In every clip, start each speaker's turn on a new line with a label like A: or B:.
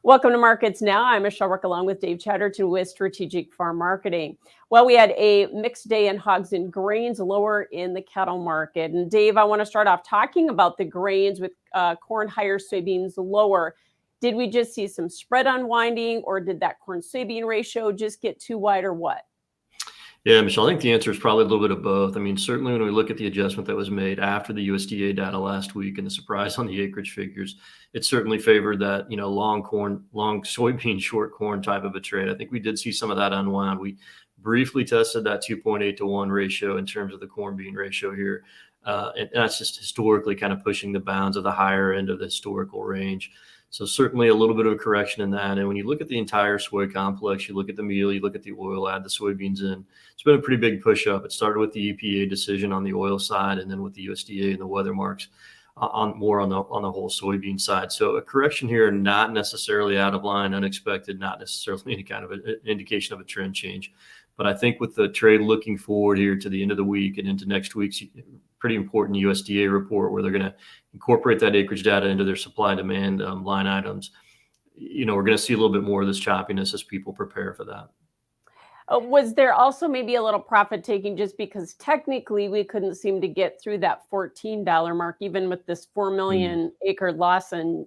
A: Welcome to Markets Now. I'm Michelle Rook along with Dave Chatterton with Strategic Farm Marketing. Well, we had a mixed day in hogs and grains, lower in the cattle market. And Dave, I want to start off talking about the grains with corn higher, soybeans lower. Did we just see some spread unwinding, or did that corn soybean ratio just get too wide, or what?
B: Yeah, Michelle, I think the answer is probably a little bit of both. I mean, certainly when we look at the adjustment that was made after the USDA data last week and the surprise on the acreage figures, it certainly favored that, long corn, long soybean, short corn type of a trade. I think we did see some of that unwind. We briefly tested that 2.8 to 1 ratio in terms of the corn bean ratio here. And that's just historically kind of pushing the bounds of the higher end of the historical range. So certainly a little bit of a correction in that. And when you look at the entire soy complex, you look at the meal, you look at the oil, add the soybeans in, it's been a pretty big push up. It started with the EPA decision on the oil side, and then with the USDA and the weather marks on the whole soybean side. So a correction here, not necessarily out of line, unexpected, not necessarily any kind of an indication of a trend change. But I think with the trade looking forward here to the end of the week and into next week's pretty important USDA report, where they're going to incorporate that acreage data into their supply demand line items, we're going to see a little bit more of this choppiness as people prepare for that.
A: Was there also maybe a little profit taking just because technically we couldn't seem to get through that $14 mark, even with this 4 million acre loss in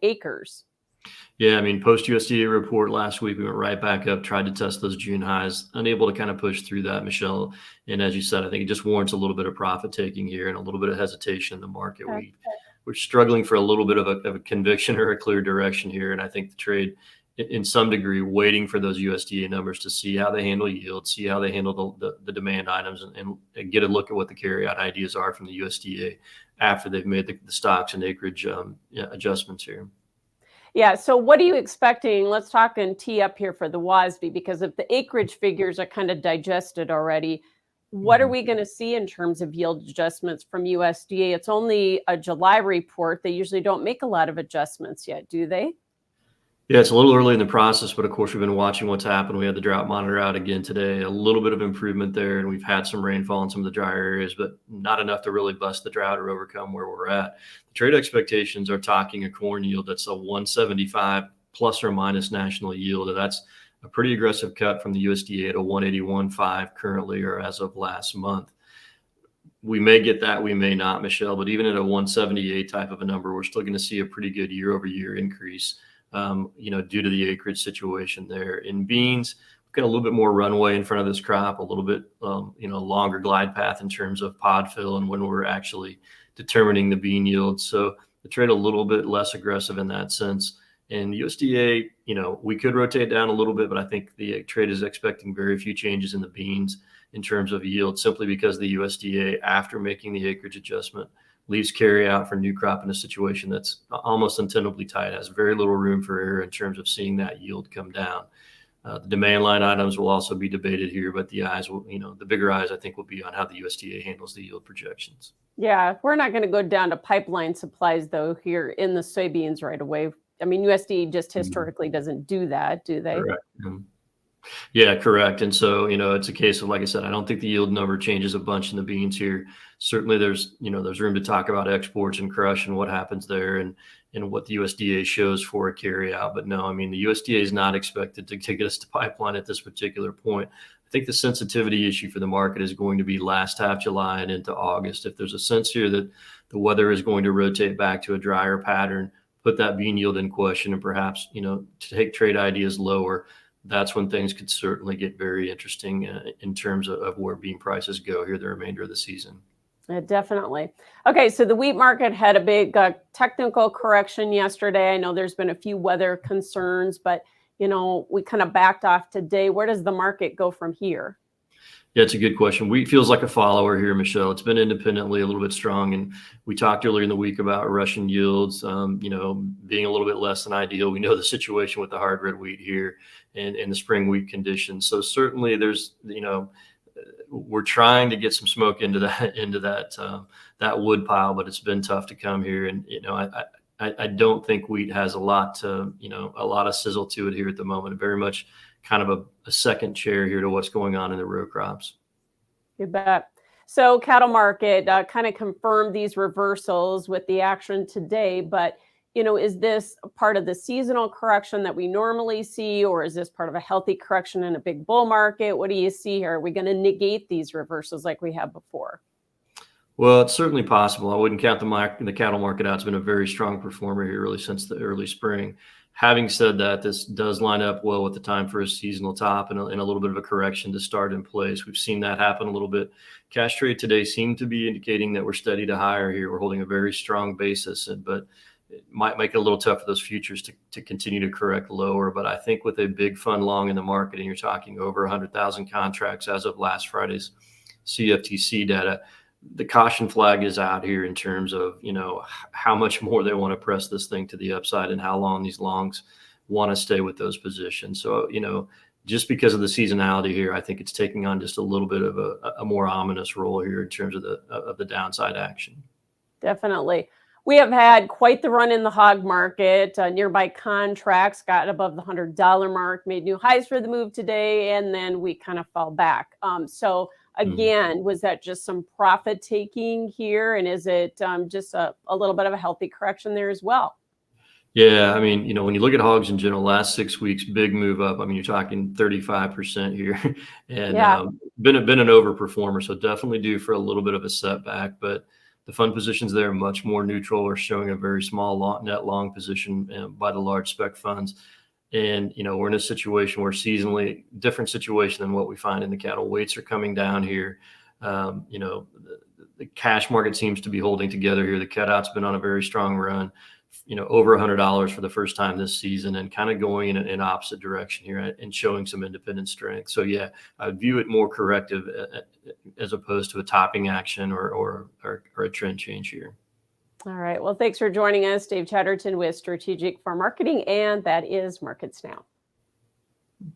A: acres?
B: Yeah, I mean, post USDA report last week, we went right back up, tried to test those June highs, unable to kind of push through that, Michelle. And as you said, I think it just warrants a little bit of profit taking here and a little bit of hesitation in the market.
A: Okay.
B: We're struggling for a little bit of a conviction or a clear direction here. And I think the trade, in some degree, waiting for those USDA numbers to see how they handle yield, see how they handle the demand items, and get a look at what the carryout ideas are from the USDA after they've made the stocks and acreage adjustments here.
A: Yeah, so what are you expecting? Let's talk and tee up here for the WASDE, because if the acreage figures are kind of digested already, what are we going to see in terms of yield adjustments from USDA? It's only a July report. They usually don't make a lot of adjustments yet, do they?
B: Yeah, it's a little early in the process, but of course we've been watching what's happened. We had the drought monitor out again today, a little bit of improvement there, and we've had some rainfall in some of the drier areas, but not enough to really bust the drought or overcome where we're at. The trade expectations are talking a corn yield that's a 175 plus or minus national yield, and that's a pretty aggressive cut from the USDA at a 181.5 currently, or as of last month. We may get that, we may not, Michelle, but even at a 178 type of a number, we're still going to see a pretty good year over year increase. Due to the acreage situation there. In beans, we've got a little bit more runway in front of this crop, a little bit, longer glide path in terms of pod fill and when we're actually determining the bean yield. So the trade a little bit less aggressive in that sense. And USDA, we could rotate down a little bit, but I think the trade is expecting very few changes in the beans in terms of yield, simply because the USDA, after making the acreage adjustment, leaves carry out for new crop in a situation that's almost untenably tight, has very little room for error in terms of seeing that yield come down. The demand line items will also be debated here, but the eyes will, the bigger eyes, I think, will be on how the USDA handles the yield projections.
A: Yeah, we're not going to go down to pipeline supplies, though, here in the soybeans right away. I mean, USDA just historically doesn't do that, do they?
B: Correct. Yeah, correct. And so, it's a case of, like I said, I don't think the yield number changes a bunch in the beans here. Certainly there's room to talk about exports and crush and what happens there and what the USDA shows for a carry out. But no, I mean, the USDA is not expected to get us to pipeline at this particular point. I think the sensitivity issue for the market is going to be last half July and into August. If there's a sense here that the weather is going to rotate back to a drier pattern, put that bean yield in question, and perhaps, to take trade ideas lower, that's when things could certainly get very interesting in terms of where bean prices go here the remainder of the season.
A: Yeah, definitely. Okay, so the wheat market had a big technical correction yesterday. I know there's been a few weather concerns, but, we kind of backed off today. Where does the market go from here?
B: Yeah, it's a good question. Wheat feels like a follower here, Michelle. It's been independently a little bit strong. And we talked earlier in the week about Russian yields, being a little bit less than ideal. We know the situation with the hard red wheat here and the spring wheat conditions. So certainly there's, we're trying to get some smoke into that wood pile, but it's been tough to come here. And, I don't think wheat has a lot of sizzle to it here at the moment. Very much kind of a second chair here to what's going on in the row crops.
A: You bet. So cattle market kind of confirmed these reversals with the action today, but is this a part of the seasonal correction that we normally see, or is this part of a healthy correction in a big bull market? What do you see here? Are we going to negate these reversals like we have before?
B: Well, it's certainly possible. I wouldn't count the cattle market out. It's been a very strong performer here really since the early spring. Having said that, this does line up well with the time for a seasonal top and a little bit of a correction to start in place. We've seen that happen a little bit. Cash trade today seemed to be indicating that we're steady to higher here. We're holding a very strong basis, but it might make it a little tough for those futures to continue to correct lower. But I think with a big fund long in the market, and you're talking over 100,000 contracts as of last Friday's CFTC data, the caution flag is out here in terms of, how much more they want to press this thing to the upside and how long these longs want to stay with those positions. So, just because of the seasonality here, I think it's taking on just a little bit of a more ominous role here in terms of the downside action.
A: Definitely. We have had quite the run in the hog market. Nearby contracts got above the $100 mark, made new highs for the move today, and then we kind of fell back. So again, was that just some profit taking here? And is it just a little bit of a healthy correction there as well?
B: Yeah, I mean, when you look at hogs in general, last 6 weeks, big move up. I mean, you're talking 35% here, and
A: Yeah.
B: been an overperformer. So definitely due for a little bit of a setback. But the fund positions there are much more neutral, or showing a very small net long position by the large spec funds. And we're in a situation where seasonally different situation than what we find in the cattle. Weights are coming down here. The cash market seems to be holding together here. The cutout's been on a very strong run. Over $100 for the first time this season, and kind of going in an opposite direction here and showing some independent strength. So yeah, I would view it more corrective as opposed to a topping action or a trend change here.
A: All right. Well, thanks for joining us, Dave Chatterton with Strategic Farm Marketing, and that is Markets Now.